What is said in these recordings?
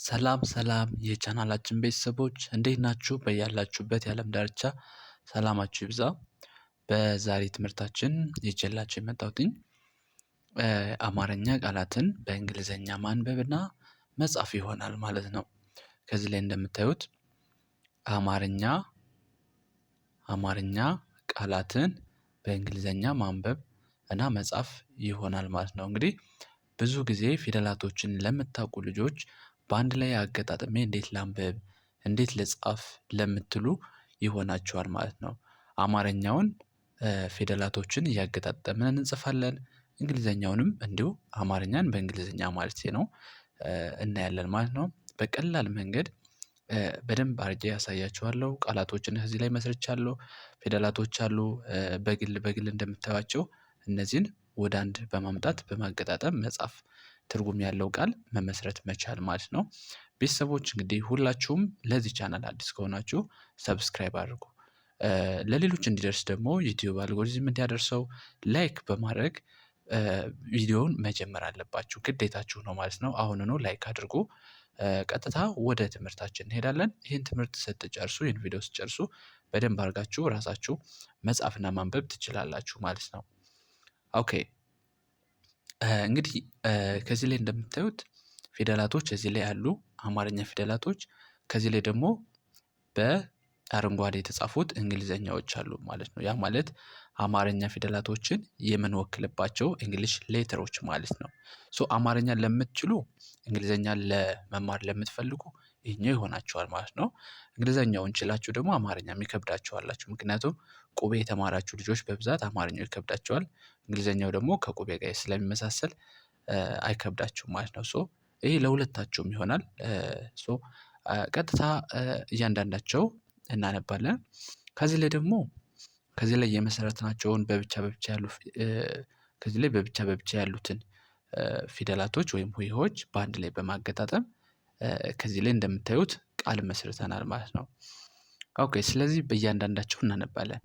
ሰላም ሰላም የቻናላችን ቤተሰቦች እንዴት ናችሁ? በያላችሁበት የዓለም ዳርቻ ሰላማችሁ ይብዛ። በዛሬ ትምህርታችን ይዤላችሁ የመጣሁትኝ አማርኛ ቃላትን በእንግሊዘኛ ማንበብና መጻፍ ይሆናል ማለት ነው። ከዚህ ላይ እንደምታዩት አማርኛ ቃላትን በእንግሊዘኛ ማንበብ እና መጻፍ ይሆናል ማለት ነው። እንግዲህ ብዙ ጊዜ ፊደላቶችን ለምታውቁ ልጆች በአንድ ላይ አገጣጥሜ እንዴት ላንብብ እንዴት ልጻፍ ለምትሉ ይሆናችኋል ማለት ነው። አማርኛውን ፊደላቶችን እያገጣጠምን እንጽፋለን እንግሊዘኛውንም እንዲሁ አማርኛን በእንግሊዘኛ ማለቴ ነው እናያለን ማለት ነው። በቀላል መንገድ በደንብ አድርጌ አሳያችኋለሁ። ቃላቶችን እዚህ ላይ መስርቻለሁ። ፊደላቶች አሉ በግል እንደምታዩዋቸው እነዚህን ወደ አንድ በማምጣት በማገጣጠም መጻፍ ትርጉም ያለው ቃል መመስረት መቻል ማለት ነው። ቤተሰቦች እንግዲህ ሁላችሁም ለዚህ ቻናል አዲስ ከሆናችሁ ሰብስክራይብ አድርጉ። ለሌሎች እንዲደርስ ደግሞ ዩቲዩብ አልጎሪዝም እንዲያደርሰው ላይክ በማድረግ ቪዲዮውን መጀመር አለባችሁ ግዴታችሁ ነው ማለት ነው። አሁኑኑ ላይክ አድርጉ። ቀጥታ ወደ ትምህርታችን እንሄዳለን። ይህን ትምህርት ስትጨርሱ ይህን ቪዲዮ ስትጨርሱ በደንብ አድርጋችሁ ራሳችሁ መጻፍና ማንበብ ትችላላችሁ ማለት ነው። ኦኬ እንግዲህ ከዚህ ላይ እንደምታዩት ፊደላቶች እዚህ ላይ ያሉ አማርኛ ፊደላቶች ከዚህ ላይ ደግሞ በአረንጓዴ የተጻፉት እንግሊዘኛዎች አሉ ማለት ነው። ያ ማለት አማርኛ ፊደላቶችን የምንወክልባቸው እንግሊሽ ሌተሮች ማለት ነው። ሶ አማርኛን ለምትችሉ እንግሊዘኛን ለመማር ለምትፈልጉ ይሄኛው ይሆናችኋል ማለት ነው። እንግሊዘኛውን ችላችሁ ደግሞ አማርኛ የሚከብዳችሁ አላችሁ ምክንያቱም ቁቤ የተማራችሁ ልጆች በብዛት አማርኛው ይከብዳቸዋል እንግሊዘኛው ደግሞ ከቁቤ ጋር ስለሚመሳሰል አይከብዳችሁም ማለት ነው። ሶ ይሄ ለሁለታችሁም ይሆናል። ሶ ቀጥታ እያንዳንዳቸው እናነባለን። ከዚህ ላይ ደግሞ ከዚህ ላይ የመሰረትናቸውን በብቻ ያሉ ከዚህ ላይ በብቻ ያሉትን ፊደላቶች ወይም ሆሄዎች በአንድ ላይ በማገጣጠም ከዚህ ላይ እንደምታዩት ቃል መስርተናል ማለት ነው። ኦኬ ስለዚህ በእያንዳንዳቸው እናነባለን።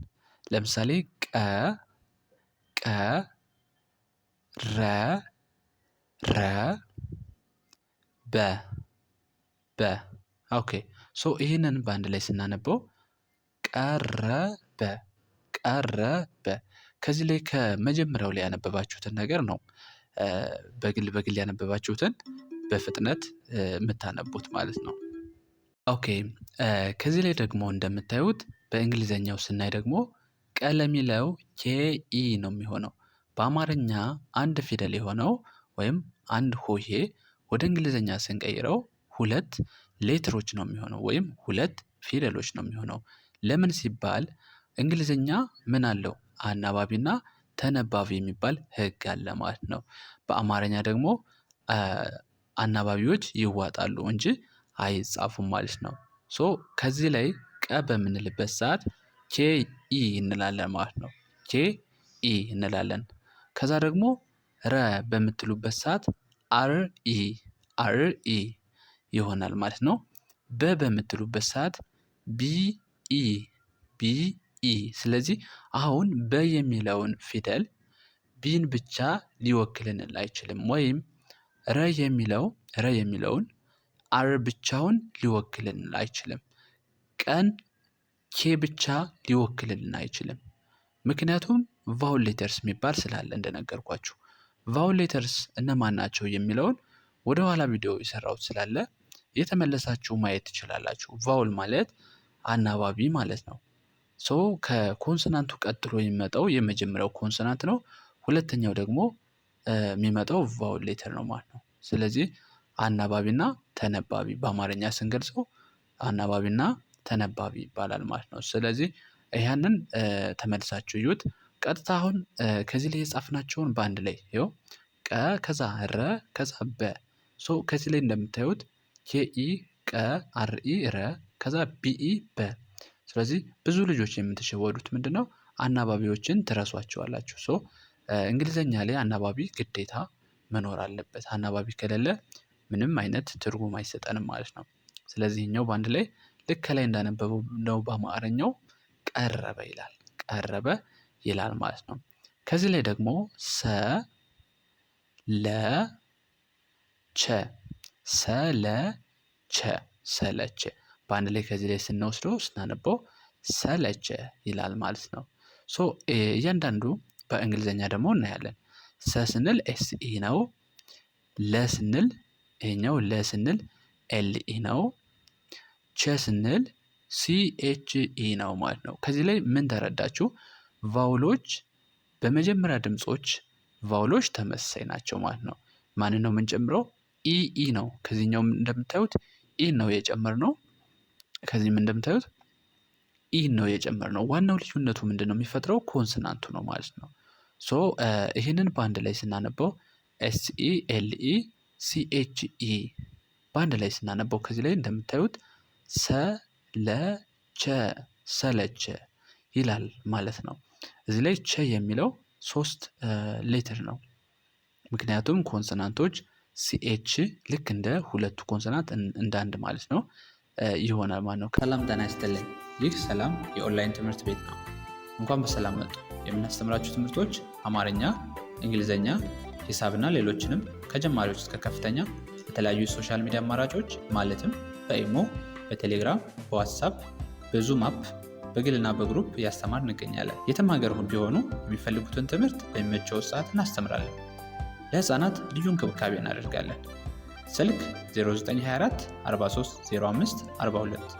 ለምሳሌ ቀ ረ በ ኦኬ ሶ ይሄንን በአንድ ላይ ስናነበው ቀረበ ከዚህ ላይ ከመጀመሪያው ላይ ያነበባችሁትን ነገር ነው በግል ያነበባችሁትን በፍጥነት የምታነቡት ማለት ነው። ኦኬ ከዚህ ላይ ደግሞ እንደምታዩት በእንግሊዘኛው ስናይ ደግሞ ቀ ለሚለው ኬኢ ነው የሚሆነው። በአማርኛ አንድ ፊደል የሆነው ወይም አንድ ሆሄ ወደ እንግሊዘኛ ስንቀይረው ሁለት ሌተሮች ነው የሚሆነው ወይም ሁለት ፊደሎች ነው የሚሆነው። ለምን ሲባል እንግሊዘኛ ምን አለው አናባቢና ተነባቢ የሚባል ህግ አለ ማለት ነው። በአማርኛ ደግሞ አናባቢዎች ይዋጣሉ እንጂ አይጻፉም ማለት ነው። ሶ ከዚህ ላይ ቀ በምንልበት ሰዓት ኬ ኢ እንላለን ማለት ነው። ኬ ኢ እንላለን። ከዛ ደግሞ ረ በምትሉበት ሰዓት አር ኢ ይሆናል ማለት ነው። በምትሉበት ሰዓት ቢ ኢ ስለዚህ አሁን በ የሚለውን ፊደል ቢን ብቻ ሊወክልልን አይችልም ወይም ረ የሚለውን አር ብቻውን ሊወክልልን አይችልም። ቀን ኬ ብቻ ሊወክልልን አይችልም። ምክንያቱም ቫውል ሌተርስ የሚባል ስላለ እንደነገርኳችሁ ቫውል ሌተርስ እነማን ናቸው የሚለውን ወደ ኋላ ቪዲዮ የሰራሁት ስላለ የተመለሳችሁ ማየት ትችላላችሁ። ቫውል ማለት አናባቢ ማለት ነው። ሶ ከኮንሶናንቱ ቀጥሎ የሚመጣው የመጀመሪያው ኮንሶናንት ነው። ሁለተኛው ደግሞ የሚመጣው ቫውል ሌተር ነው ማለት ነው። ስለዚህ አናባቢና ተነባቢ በአማርኛ ስንገልጸው አናባቢና ተነባቢ ይባላል ማለት ነው። ስለዚህ ያንን ተመልሳችሁ እዩት። ቀጥታ አሁን ከዚህ ላይ የጻፍናቸውን በአንድ ላይ ይኸው ቀ ከዛ ረ ከዛ በ ሶ ከዚህ ላይ እንደምታዩት ኬኢ ቀ አርኢ ረ ከዛ ቢኢ በ ስለዚህ ብዙ ልጆች የምትሸወዱት ምንድነው? አናባቢዎችን ትረሷቸዋላችሁ። ሶ እንግሊዘኛ ላይ አናባቢ ግዴታ መኖር አለበት። አናባቢ ከሌለ ምንም አይነት ትርጉም አይሰጠንም ማለት ነው። ስለዚህ እኛው በአንድ ላይ ልክ ከላይ እንዳነበበው ነው በአማርኛው ቀረበ ይላል ማለት ነው። ከዚህ ላይ ደግሞ ሰለቸ ሰለቸ። በአንድ ላይ ከዚህ ላይ ስንወስደው ስናነበው ሰለቸ ይላል ማለት ነው። ሶ እያንዳንዱ በእንግሊዘኛ ደግሞ እናያለን። ሰ ስንል ኤስኢ ነው። ለ ስንል ይሄኛው ለ ስንል ኤልኢ ነው። ቸ ስንል ሲኤችኢ ነው ማለት ነው። ከዚህ ላይ ምን ተረዳችሁ? ቫውሎች በመጀመሪያ ድምጾች ቫውሎች ተመሳሳይ ናቸው ማለት ነው። ማንን ነው የምንጨምረው? ኢኢ ነው። ከዚህኛውም እንደምታዩት ኢ ነው የጨመርነው። ከዚህም እንደምታዩት ኢ ነው የጨመርነው። ዋናው ልዩነቱ ምንድነው? የሚፈጥረው ኮንስናንቱ ነው ማለት ነው። ሶ ይህንን በአንድ ላይ ስናነበው ኤስኢ ኤልኢ ሲኤችኢ በአንድ ላይ ስናነበው ከዚህ ላይ እንደምታዩት ሰለቸ ሰለቸ ይላል ማለት ነው። እዚህ ላይ ቸ የሚለው 3 ሌተር ነው። ምክንያቱም ኮንሶናንቶች ሲኤች ልክ እንደ ሁለቱ ኮንሶናንት እንደ አንድ ማለት ነው ይሆናል ማለት ነው። ሰላም ጤና ይስጥልኝ። ይህ ሰላም የኦንላይን ትምህርት ቤት ነው። እንኳን በሰላም መጡ። የምናስተምራችሁ ትምህርቶች አማርኛ፣ እንግሊዘኛ፣ ሂሳብና ሌሎችንም ከጀማሪዎች እስከ ከፍተኛ በተለያዩ የሶሻል ሚዲያ አማራጮች ማለትም በኢሞ፣ በቴሌግራም፣ በዋትሳፕ፣ በዙም አፕ በግልና በግሩፕ እያስተማር እንገኛለን። የትም ሀገር ቢሆኑ የሚፈልጉትን ትምህርት በሚመቸው ሰዓት እናስተምራለን። ለህፃናት ልዩ እንክብካቤ እናደርጋለን። ስልክ 0924 43 05 42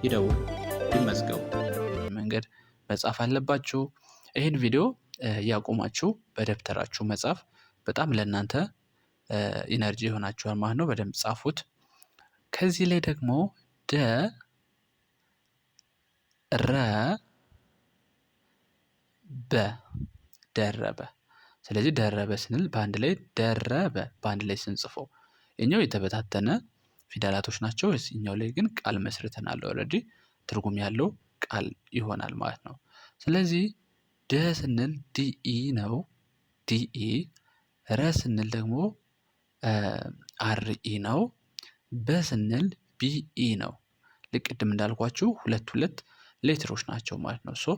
ይደውሉ፣ ይመዝገቡ። መንገድ መጻፍ አለባችሁ። ይህን ቪዲዮ ያቆማችሁ በደብተራችሁ መጻፍ በጣም ለእናንተ ኢነርጂ ይሆናችኋል ማለት ነው። በደንብ ጻፉት። ከዚህ ላይ ደግሞ ደረበ። ስለዚህ ደረበ ስንል በአንድ ላይ ደረበ በአንድ ላይ ስንጽፈው እኛው የተበታተነ ፊደላቶች ናቸው። እኛው ላይ ግን ቃል መስርተናል። ኦልሬዲ ትርጉም ያለው ቃል ይሆናል ማለት ነው። ስለዚህ ደ ስንል ዲኢ ነው። ዲኢ። ረ ስንል ደግሞ አርኢ ነው። በ ስንል ቢኢ ነው። ልክ ቅድም እንዳልኳችሁ ሁለት ሌተሮች ናቸው ማለት ነው። ሶ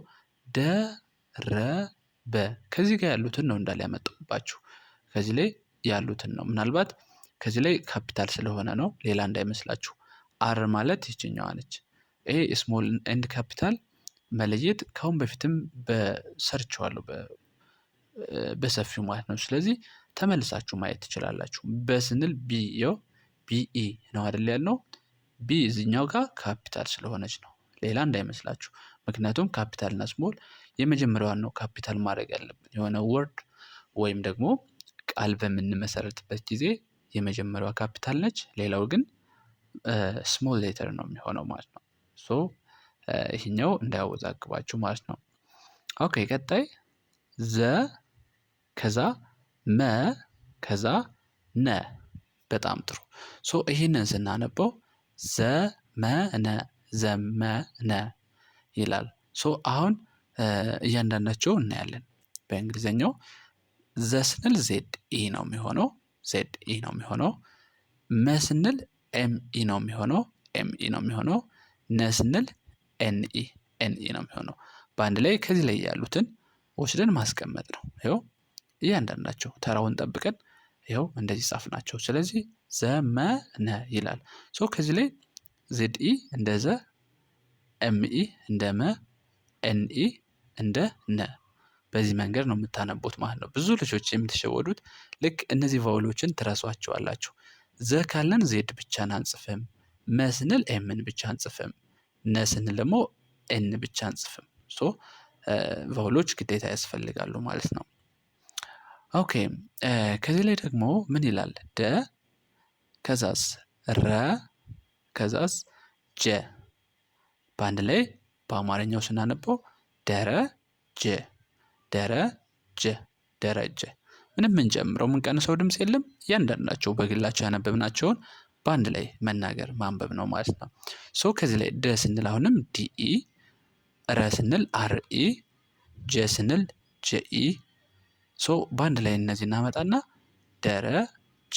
ደረበ ከዚህ ጋር ያሉትን ነው እንዳለ ያመጣሁባችሁ። ከዚህ ላይ ያሉትን ነው። ምናልባት ከዚህ ላይ ካፒታል ስለሆነ ነው፣ ሌላ እንዳይመስላችሁ። አር ማለት ይችኛዋ ነች። ይሄ ስሞል ኤንድ ካፒታል መለየት ካሁን በፊትም በሰርችዋለሁ በሰፊው ማለት ነው። ስለዚህ ተመልሳችሁ ማየት ትችላላችሁ። በስንል ቢኢ ነው አይደል ያልነው? ቢ እዚህኛው ጋር ካፒታል ስለሆነች ነው፣ ሌላ እንዳይመስላችሁ። ምክንያቱም ካፒታል እና ስሞል የመጀመሪያዋን ነው ካፒታል ማድረግ ያለብን። የሆነ ወርድ ወይም ደግሞ ቃል በምንመሰረትበት ጊዜ የመጀመሪያዋ ካፒታል ነች፣ ሌላው ግን ስሞል ሌተር ነው የሚሆነው ማለት ነው። ሶ ይህኛው እንዳያወዛግባችሁ ማለት ነው። ኦኬ፣ ቀጣይ ዘ ከዛ መ ከዛ ነ። በጣም ጥሩ። ሶ ይህንን ስናነበው ዘመነ ይላል። ሶ አሁን እያንዳንዳቸው እናያለን። በእንግሊዘኛው ዘ ስንል ዜድ ኢ ነው የሚሆነው፣ ዜድ ኢ ነው የሚሆነው። መ ስንል ኤምኢ ነው የሚሆነው፣ ኤምኢ ነው የሚሆነው። ነ ስንል ኤንኢ ነው የሚሆነው። በአንድ ላይ ከዚህ ላይ ያሉትን ወስደን ማስቀመጥ ነው። ይኸው እያንዳንዳቸው ተራውን ጠብቀን ይኸው እንደዚህ ጻፍ ናቸው። ስለዚህ ዘመነ ይላል። ሶ ከዚህ ላይ ዜድኢ እንደ ዘ፣ ኤምኢ እንደ መ፣ ኤንኢ እንደ ነ፣ በዚህ መንገድ ነው የምታነቡት ማለት ነው። ብዙ ልጆች የምትሸወዱት ልክ እነዚህ ቫውሎችን ትረሷቸዋላችሁ። ዘ ካለን ዜድ ብቻን አንጽፍም። መ ስንል ኤምን ብቻ አንጽፍም። ነ ስንል ደግሞ ኤን ብቻ አንጽፍም። ሶ ቫውሎች ግዴታ ያስፈልጋሉ ማለት ነው። ኦኬ፣ ከዚህ ላይ ደግሞ ምን ይላል? ደ ከዛስ ረ ከዛስ ጀ። በአንድ ላይ በአማርኛው ስናነበው ደረጀ ደረጀ ደረጀ። ምንም የምንጨምረው የምንቀንሰው ድምፅ የለም። እያንዳንዳቸው በግላቸው ያነበብናቸውን በአንድ ላይ መናገር ማንበብ ነው ማለት ነው። ሶ ከዚህ ላይ ደ ስንል አሁንም ዲኢ፣ ረ ስንል አርኢ፣ ጀ ስንል ጀኢ። ሶ በአንድ ላይ እነዚህ እናመጣና ደረጀ።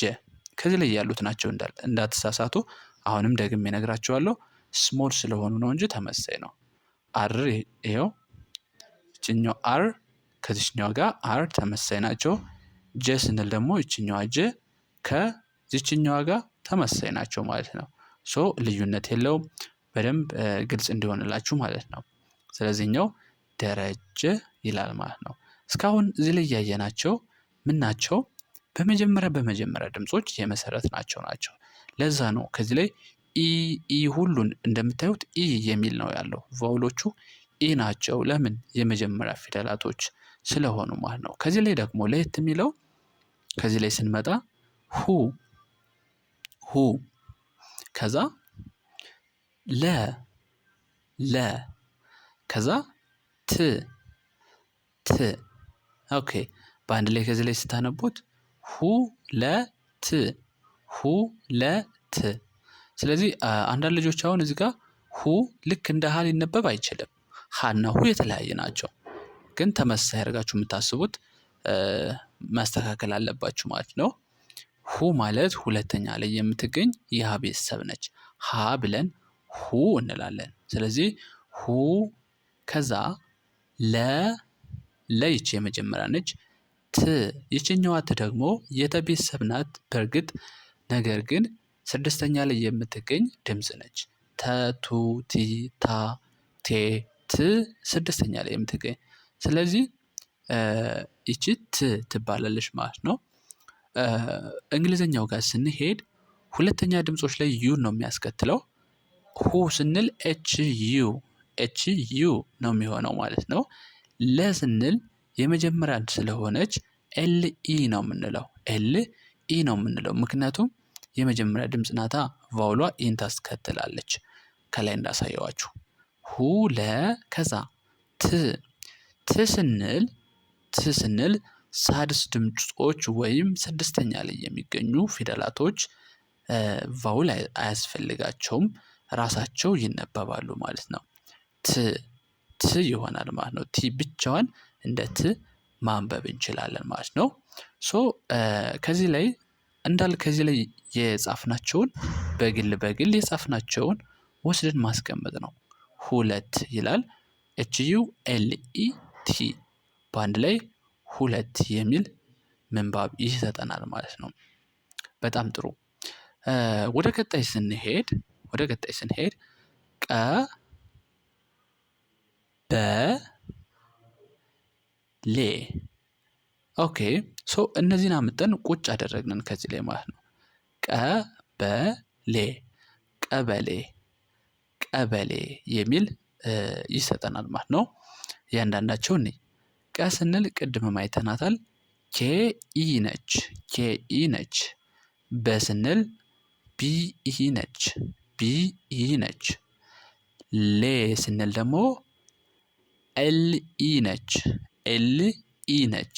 ከዚህ ላይ ያሉት ናቸው እንዳትሳሳቱ። አሁንም ደግሜ እነግራችኋለሁ። ስሞል ስለሆኑ ነው እንጂ ተመሳሳይ ነው። አር ይኸው ይችኛው አር ከዚችኛዋ ጋር አር ተመሳሳይ ናቸው። ጀ ስንል ደግሞ ይችኛዋ ጀ ከዚችኛዋ ጋር ተመሳሳይ ናቸው ማለት ነው። ሶ ልዩነት የለውም። በደንብ ግልጽ እንዲሆንላችሁ ማለት ነው። ስለዚህኛው ደረጀ ይላል ማለት ነው። እስካሁን እዚህ ላይ ያየናቸው ምን ናቸው? በመጀመሪያ ድምጾች የመሰረት ናቸው። ለዛ ነው ከዚህ ላይ ኢ ሁሉን እንደምታዩት ኢ የሚል ነው ያለው። ቫውሎቹ ኢ ናቸው። ለምን? የመጀመሪያ ፊደላቶች ስለሆኑ ማለት ነው። ከዚህ ላይ ደግሞ ለየት የሚለው ከዚህ ላይ ስንመጣ ሁ ከዛ ለ ከዛ ት ኦኬ። በአንድ ላይ ከዚህ ላይ ስታነቡት ሁለት። ስለዚህ አንዳንድ ልጆች አሁን እዚህ ጋር ሁ ልክ እንደ ሀ ሊነበብ አይችልም። ሀና ሁ የተለያየ ናቸው። ግን ተመሳሳይ አድርጋችሁ የምታስቡት ማስተካከል አለባችሁ ማለት ነው። ሁ ማለት ሁለተኛ ላይ የምትገኝ የሀ ቤተሰብ ነች። ሀ ብለን ሁ እንላለን። ስለዚህ ሁ ከዛ ይቺ የመጀመሪያ ነች። ይችኛዋ ት ደግሞ የተ ቤተሰብ ናት በእርግጥ ነገር ግን ስድስተኛ ላይ የምትገኝ ድምፅ ነች። ተቱ ቲ ታ ቴ ት ስድስተኛ ላይ የምትገኝ ስለዚህ ይቺ ት ትባላለች ማለት ነው። እንግሊዘኛው ጋር ስንሄድ ሁለተኛ ድምጾች ላይ ዩን ነው የሚያስከትለው። ሁ ስንል ኤች ዩ ነው የሚሆነው ማለት ነው። ለ ስንል የመጀመሪያ ስለሆነች ኤል ኢ ነው የምንለው። ምክንያቱም የመጀመሪያ ድምፅ ናታ። ቫውሏ ኢን ታስከትላለች ከላይ እንዳሳየዋችሁ። ሁለ ከዛ ት ስንል ሳድስ ድምጾች ወይም ስድስተኛ ላይ የሚገኙ ፊደላቶች ቫውል አያስፈልጋቸውም፣ ራሳቸው ይነበባሉ ማለት ነው። ት ይሆናል ማለት ነው። ቲ ብቻዋን እንደ ት ማንበብ እንችላለን ማለት ነው። ሶ ከዚህ ላይ ከዚህ ላይ የጻፍናቸውን በግል የጻፍናቸውን ወስደን ማስቀመጥ ነው። ሁለት ይላል HULET በአንድ ላይ ሁለት የሚል ምንባብ ይሰጠናል ማለት ነው። በጣም ጥሩ። ወደ ቀጣይ ስንሄድ ቀ በ ሌ ኦኬ። ሶ እነዚህን አምጠን ቁጭ አደረግንን ከዚህ ላይ ማለት ነው። ቀበሌ የሚል ይሰጠናል ማለት ነው። እያንዳንዳቸው ቀ ስንል ቅድም አይተናታል። ኬኢ ነች። በ ስንል ቢኢ ነች። ሌ ስንል ደግሞ ኤልኢ ነች።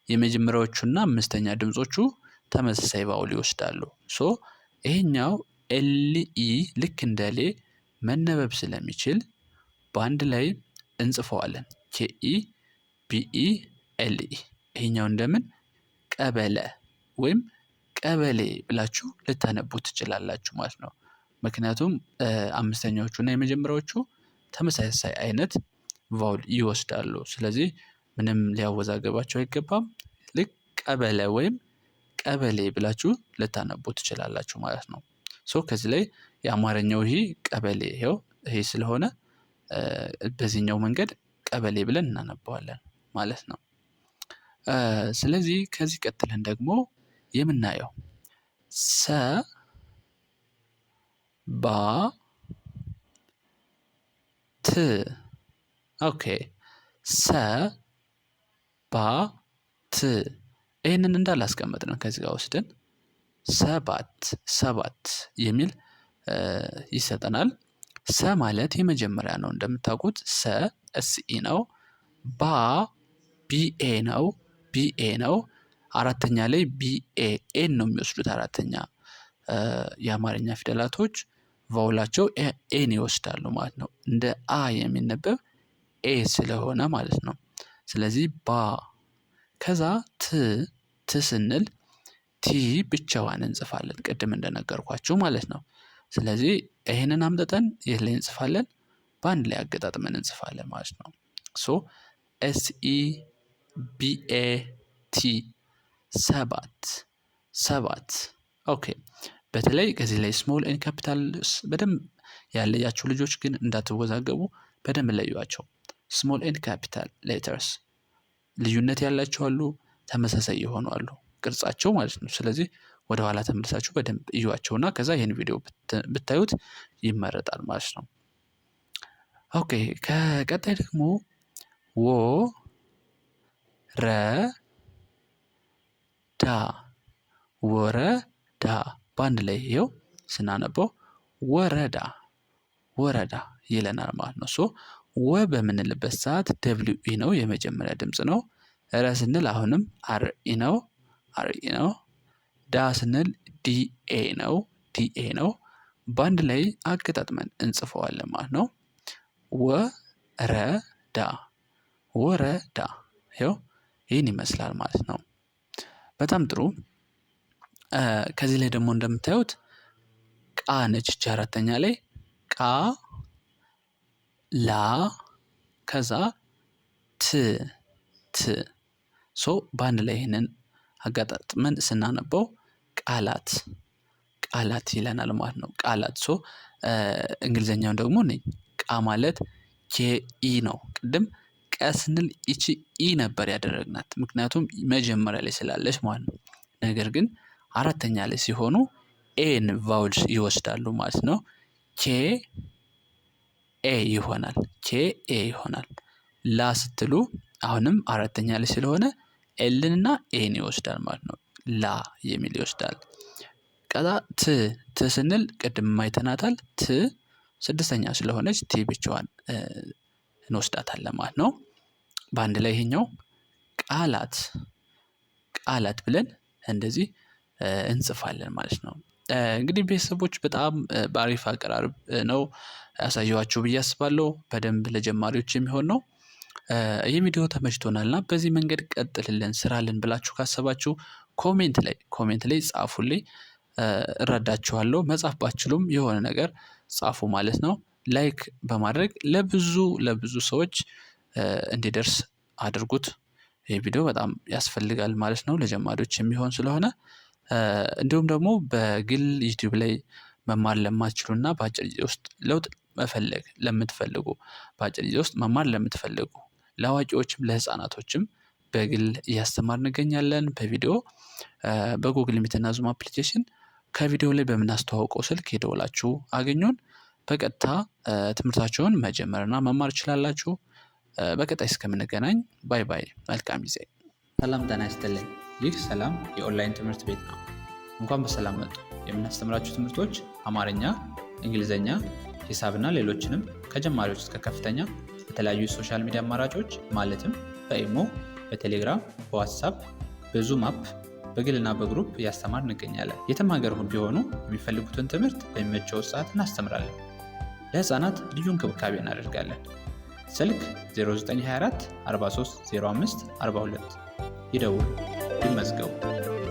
የመጀመሪያዎቹና አምስተኛ ድምጾቹ ተመሳሳይ ቫውል ይወስዳሉ። ሶ ይሄኛው ኤልኢ ልክ እንደ ሌ መነበብ ስለሚችል በአንድ ላይ እንጽፈዋለን። ኬኢ ቢኢ ኤልኢ። ይሄኛው እንደምን ቀበለ ወይም ቀበሌ ብላችሁ ልታነቡ ትችላላችሁ ማለት ነው። ምክንያቱም አምስተኛዎቹ እና የመጀመሪያዎቹ ተመሳሳይ አይነት ቫውል ይወስዳሉ። ስለዚህ ምንም ሊያወዛገባቸው አይገባም። ልክ ቀበለ ወይም ቀበሌ ብላችሁ ልታነቡ ትችላላችሁ ማለት ነው። ሶ ከዚህ ላይ የአማርኛው ይሄ ቀበሌ ይሄ ስለሆነ በዚህኛው መንገድ ቀበሌ ብለን እናነባዋለን ማለት ነው። ስለዚህ ከዚህ ቀጥለን ደግሞ የምናየው ሰ ባ ት ኦኬ። ሰ ባ ት ይህንን እንዳላስቀመጥን ከዚህ ጋር ወስደን ሰባት የሚል ይሰጠናል። ሰ ማለት የመጀመሪያ ነው እንደምታውቁት ሰ ኤስኢ ነው። ባ ቢኤ ነው። አራተኛ ላይ ኤን ነው የሚወስዱት። አራተኛ የአማርኛ ፊደላቶች ቫውላቸው ኤን ይወስዳሉ ማለት ነው። እንደ አ የሚነበብ ኤ ስለሆነ ማለት ነው። ስለዚህ ባ ከዛ ት ስንል ቲ ብቻዋን እንጽፋለን ቅድም እንደነገርኳችሁ ማለት ነው። ስለዚህ ይሄንን አምጥተን የት ላይ እንጽፋለን? በአንድ ላይ አገጣጥመን እንጽፋለን ማለት ነው። ሶ SEBAT ሰባት ኦኬ። በተለይ ከዚህ ላይ ስሞል ኤንድ ካፒታል በደንብ ያለያችሁ ልጆች ግን እንዳትወዛገቡ በደንብ ለዩዋቸው። ስሞል ኤንድ ካፒታል ሌተርስ ልዩነት ያላቸው አሉ፣ ተመሳሳይ የሆኑ አሉ ቅርጻቸው ማለት ነው። ስለዚህ ወደ ኋላ ተመልሳችሁ በደንብ እዩዋቸውና ከዛ ይሄን ቪዲዮ ብታዩት ይመረጣል ማለት ነው። ኦኬ ከቀጣይ ደግሞ ወ ረ ዳ ወረዳ በአንድ ላይ ይሄው ስናነበው ወረዳ ወረዳ ይለናል ማለት ነው። ሶ ወ በምንልበት ሰዓት ደብሊው ኢ ነው የመጀመሪያ ድምጽ ነው። ረ ስንል አሁንም አር ኢ ነው ዳ ስንል ዲኤ ነው። በአንድ ላይ አገጣጥመን እንጽፈዋለን ማለት ነው። ወረዳ ወረዳ ይኸው ይህን ይመስላል ማለት ነው። በጣም ጥሩ። ከዚህ ላይ ደግሞ እንደምታዩት ቃ ነች እቺ አራተኛ ላይ ቃ ላ ከዛ ት ሶ በአንድ ላይ ይሄንን አጋጣጥመን ስናነበው ቃላት ይለናል ማለት ነው። ቃላት ሶ እንግሊዘኛውን ደግሞ ነኝ ቃ ማለት ኬኢ ነው። ቅድም ቀ ስንል ይቺ ኢ ነበር ያደረግናት ምክንያቱም መጀመሪያ ላይ ስላለች ማለት ነው። ነገር ግን አራተኛ ላይ ሲሆኑ ኤን ቫውልስ ይወስዳሉ ማለት ነው። ኬ ኤ ይሆናል። ላ ስትሉ አሁንም አራተኛ ላይ ስለሆነ ኤልን እና ኤን ይወስዳል ማለት ነው። ላ የሚል ይወስዳል። ከዛ ት ስንል ቅድም አይተናታል። ት ስድስተኛ ስለሆነች ቲ ብቻዋን እንወስዳታለን ማለት ነው። በአንድ ላይ ይሄኛው ቃላት ብለን እንደዚህ እንጽፋለን ማለት ነው። እንግዲህ ቤተሰቦች በጣም በአሪፍ አቀራረብ ነው ያሳየኋችሁ ብዬ አስባለሁ። በደንብ ለጀማሪዎች የሚሆን ነው። ይህ ቪዲዮ ተመችቶናልና በዚህ መንገድ ቀጥልልን ስራልን ብላችሁ ካሰባችሁ ኮሜንት ላይ ጻፉልኝ። እረዳችኋለሁ። መጻፍ ባችሉም የሆነ ነገር ጻፉ ማለት ነው። ላይክ በማድረግ ለብዙ ሰዎች እንዲደርስ አድርጉት። ይህ ቪዲዮ በጣም ያስፈልጋል ማለት ነው ለጀማሪዎች የሚሆን ስለሆነ። እንዲሁም ደግሞ በግል ዩቲዩብ ላይ መማር ለማትችሉና በአጭር ጊዜ ውስጥ ለውጥ መፈለግ ለምትፈልጉ በአጭር ጊዜ ውስጥ መማር ለምትፈልጉ ለአዋቂዎችም ለህፃናቶችም በግል እያስተማር እንገኛለን። በቪዲዮ በጉግል ሚት እና ዙም አፕሊኬሽን ከቪዲዮ ላይ በምናስተዋውቀው ስልክ ሄደውላችሁ አገኙን። በቀጥታ ትምህርታችሁን መጀመርና መማር ትችላላችሁ። በቀጣይ እስከምንገናኝ ባይ ባይ። መልካም ጊዜ። ሰላም ጤና ይስጥልኝ። ይህ ሰላም የኦንላይን ትምህርት ቤት ነው። እንኳን በሰላም መጡ። የምናስተምራችሁ ትምህርቶች አማርኛ፣ እንግሊዘኛ፣ ሂሳብና ሌሎችንም ከጀማሪዎች እስከ ከፍተኛ በተለያዩ የሶሻል ሚዲያ አማራጮች ማለትም በኢሞ፣ በቴሌግራም፣ በዋትሳፕ፣ በዙም አፕ በግልና በግሩፕ እያስተማር እንገኛለን። የትም ሀገር ቢሆኑ የሚፈልጉትን ትምህርት በሚመቸው ሰዓት እናስተምራለን። ለህፃናት ልዩ እንክብካቤ እናደርጋለን። ስልክ 0924 43 05 42 ይደውሉ፣ ይመዝገቡ።